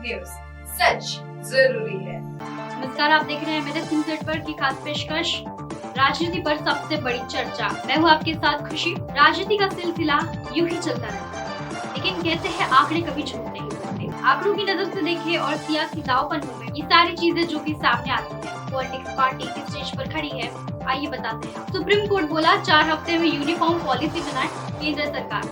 News, सच जरूरी है। नमस्कार, आप देख रहे हैं मेरे सिंह नेटवर्क की खास पेशकश राजनीति पर सबसे बड़ी चर्चा। मैं हूँ आपके साथ खुशी। राजनीति का सिलसिला यूं ही चलता रहता है, लेकिन कहते हैं आंकड़े कभी झूठ नहीं बोलते। आंकड़ों की नजर से देखें और सियासी दांवपन में ये सारी चीजें जो कि सामने आती है। पॉलिटिक्स पार्टी किस स्टेज पर खड़ी है, आइए बताते हैं। सुप्रीम कोर्ट बोला 4 हफ्ते में यूनिफॉर्म पॉलिसी बनाए केंद्र सरकार।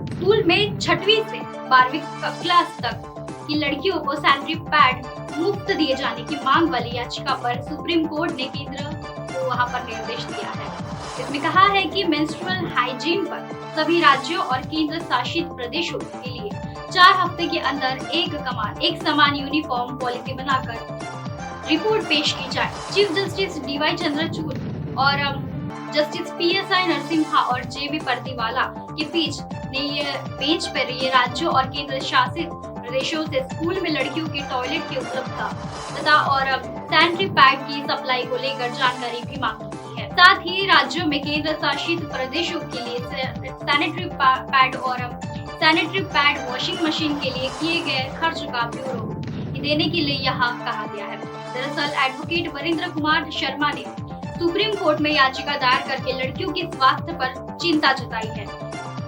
स्कूल में 6वीं से 12वीं क्लास तक की लड़कियों को सैनिटरी पैड मुफ्त दिए जाने की मांग वाली याचिका पर सुप्रीम कोर्ट ने केंद्र को वहां पर निर्देश दिया है। इसमें कहा है कि मेंस्ट्रुअल हाइजीन पर सभी राज्यों और केंद्र शासित प्रदेशों के लिए 4 हफ्ते के अंदर एक समान यूनिफॉर्म पॉलिसी बनाकर रिपोर्ट पेश की जाए। चीफ जस्टिस डीवाई चंद्रचूड़ और जस्टिस पीएसआई नरसिम्हा और जेबी परदीवाला के बेंच पर ये राज्यों और केंद्र शासित प्रदेशों से स्कूल में लड़कियों के टॉयलेट की उपलब्धता तथा और सैनिटरी पैड की सप्लाई को लेकर जानकारी भी मांगी की है। साथ ही राज्यों में केंद्र शासित प्रदेशों के लिए सैनिटरी पैड और सैनिटरी पैड वॉशिंग मशीन के लिए किए गए खर्च का ब्यूरो देने के लिए यहाँ कहा गया है। दरअसल एडवोकेट वरिंद्र कुमार शर्मा ने सुप्रीम कोर्ट में याचिका दायर करके लड़कियों के स्वास्थ्य पर चिंता जताई है।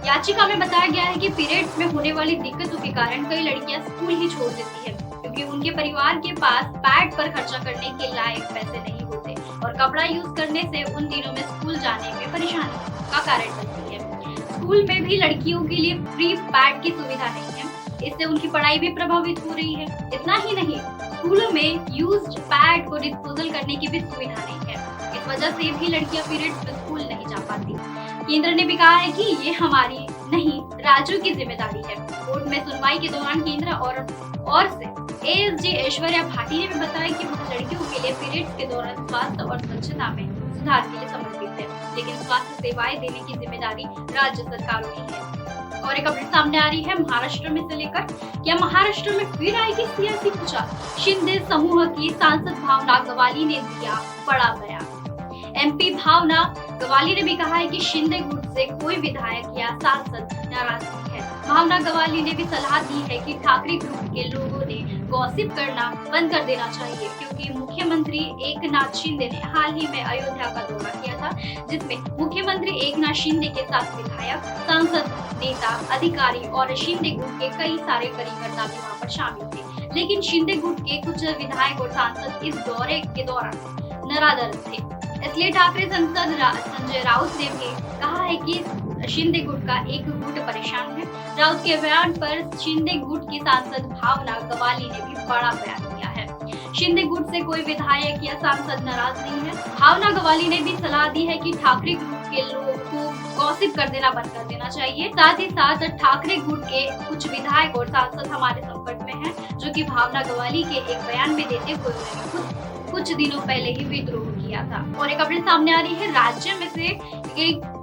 याचिका में बताया गया है कि पीरियड्स में होने वाली दिक्कतों के कारण कई लड़कियां स्कूल ही छोड़ देती है, क्योंकि उनके परिवार के पास पैड पर खर्चा करने के लायक पैसे नहीं होते और कपड़ा यूज करने से उन दिनों में स्कूल जाने में परेशानी का कारण बनती है। स्कूल में भी लड़कियों के लिए फ्री पैड की सुविधा नहीं है, इससे उनकी पढ़ाई भी प्रभावित हो रही है। इतना ही नहीं, स्कूलों में यूज्ड पैड को डिस्पोजल करने की भी सुविधा नहीं है। इस वजह से भी लड़कियां पीरियड्स में स्कूल नहीं जा पाती। केंद्र ने भी कहा है कि ये हमारी नहीं, राज्यों की जिम्मेदारी है। कोर्ट में सुनवाई के दौरान केंद्र और से एएसजी ऐश्वर्या भाटी ने भी बताया कि वह लड़कियों के लिए पीरियड्स के दौरान स्वास्थ्य और स्वच्छता में सुधार के लिए समर्पित है, लेकिन स्वास्थ्य सेवाएं देने की जिम्मेदारी राज्य सरकारों की है। और एक अपडेट सामने आ रही है महाराष्ट्र में से लेकर। क्या महाराष्ट्र में फिर आएगी सियासी भूचाल? शिंदे समूह की सांसद भावना गवाली ने दिया बड़ा बयान। एमपी भावना गवाली ने भी कहा है कि शिंदे गुट से कोई विधायक या सांसद नाराज नहीं है। भावना गवाली ने भी सलाह दी है कि ठाकरे ग्रुप के लोगों ने गॉसिप करना बंद कर देना चाहिए, क्योंकि मुख्यमंत्री एकनाथ शिंदे ने हाल ही में अयोध्या का दौरा किया था, जिसमें मुख्यमंत्री एकनाथ शिंदे के साथ विधायक, सांसद, नेता, अधिकारी और शिंदे गुट के कई सारे कार्यकर्ता भी वहाँ पर शामिल थे। लेकिन शिंदे गुट के कुछ विधायक और सांसद इस दौरे के दौरान नाराज थे, इसलिए ठाकरे सांसद संजय राउत ने भी कहा है कि शिंदे गुट का एक गुट परेशान है। राउत के बयान पर शिंदे गुट की सांसद भावना गवाली ने भी बड़ा बयान दिया है। शिंदे गुट से कोई विधायक या सांसद नाराज नहीं है। भावना गवाली ने भी सलाह दी है कि ठाकरे ग्रुप के लोगों को गॉसिप कर देना बंद कर देना चाहिए। साथ ही साथ ठाकरे गुट के कुछ विधायक और सांसद हमारे संपर्क में हैं, जो कि भावना गवाली के एक बयान में देते हुए उन्होंने कुछ दिनों पहले ही विद्रोह किया था। और एक अपडेट सामने आ रही है, राज्य में से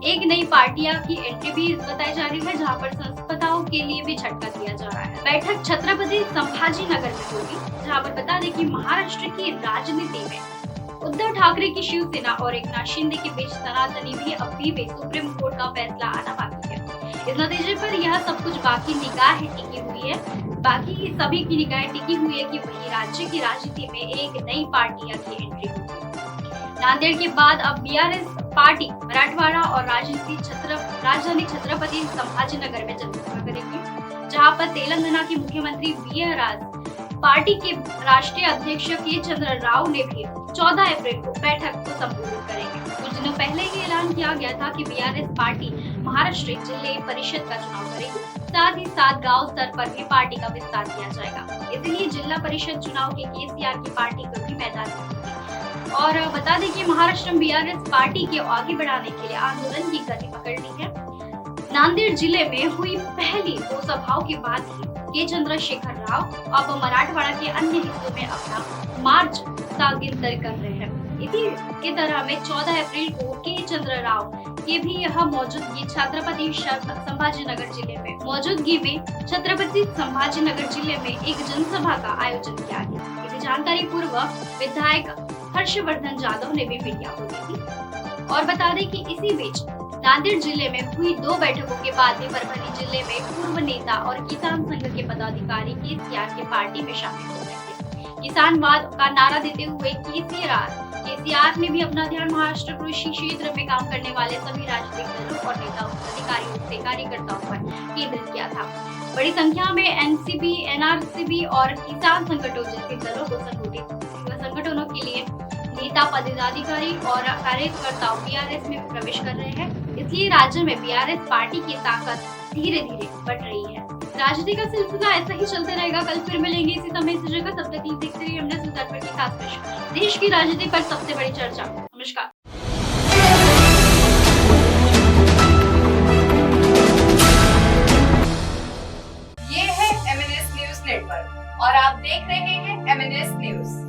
एक नई पार्टियां की एंट्री भी बताई जा रही है, जहां पर संस्पर्धाओं के लिए भी झटका दिया जा रहा है। बैठक छत्रपति संभाजी नगर में होगी, जहां पर बता दें कि महाराष्ट्र की राजनीति में उद्धव ठाकरे की शिवसेना और एकनाथ शिंदे के बीच तनातनी भी अभी भी सुप्रीम कोर्ट का फैसला आना बाकी है। इस नतीजे पर यह सब कुछ बाकी निगाह टिकी हुई है। बाकी सभी की निगाहें टिकी हुई है कि वही राज्य की राजनीति में एक नई पार्टी की एंट्री होगी। नांदेड़ के बाद अब बीआरएस पार्टी मराठवाड़ा और राजधानी छत्रपति संभाजीनगर में जनसभा करेगी, जहां पर तेलंगाना के मुख्यमंत्री वीएस पार्टी के राष्ट्रीय अध्यक्ष के चंद्र राव ने भी 14 अप्रैल को बैठक को संबोधित करेंगे। कुछ दिनों पहले ही ऐलान किया गया था कि बीआरएस पार्टी महाराष्ट्र जिले परिषद का चुनाव करेगी। साथ ही साथ गांव स्तर पर भी पार्टी का विस्तार किया जाएगा, इसलिए जिला परिषद चुनाव के केसीआर की पार्टी को भी मैदान में होगी। और बता दें कि महाराष्ट्र में बीआरएस पार्टी के आगे बढ़ाने के लिए आंदोलन की गति पकड़ ली है। नांदेड़ जिले में हुई पहली 2 सभाओं के बाद ही के चंद्रशेखर राव अब मराठवाड़ा के अन्य हिस्सों में अपना मार्च सागिंतर कर रहे हैं। इसी के तरह में 14 अप्रैल को के चंद्र राव के भी यह मौजूदगी छत्रपति संभाजीनगर जिले में एक जनसभा का आयोजन किया गया। इसी जानकारी पूर्व विधायक हर्षवर्धन जाधव ने भी मीडिया को दी थी। और बता दें कि इसी बीच नांदेड़ जिले में हुई 2 बैठकों के बाद में परभणी जिले में पूर्व नेता और किसान संघ के पदाधिकारी केसीआर के पार्टी में शामिल हो गए थे। किसानवाद का नारा देते हुए केसीआर ने भी अपना ध्यान महाराष्ट्र कृषि क्षेत्र में काम करने वाले सभी राजनीतिक दलों और नेताओं, अधिकारियों से कार्यकर्ताओं पर केंद्रित किया था। बड़ी संख्या में एनसीपी, एनआरसीबी और किसान संगठनों जैसे दलों को संगठनों के लिए नेता, पदाधिकारी और कार्यकर्ताओं बीआरएस में प्रवेश कर रहे हैं। इसलिए राज्य में बीआरएस पार्टी की ताकत धीरे धीरे बढ़ रही है। राजनीति का सिलसिला ऐसा ही चलते रहेगा। कल फिर मिलेंगे इसी समय इसी जगह। तब तक देखते रहिए एमएनएस न्यूज़ नेटवर्क की खास पेशकश। देश की राजनीति पर सबसे बड़ी चर्चा। नमस्कार। ये है एमएनएस न्यूज़ नेटवर्क और आप देख रहे हैं एमएनएस न्यूज़।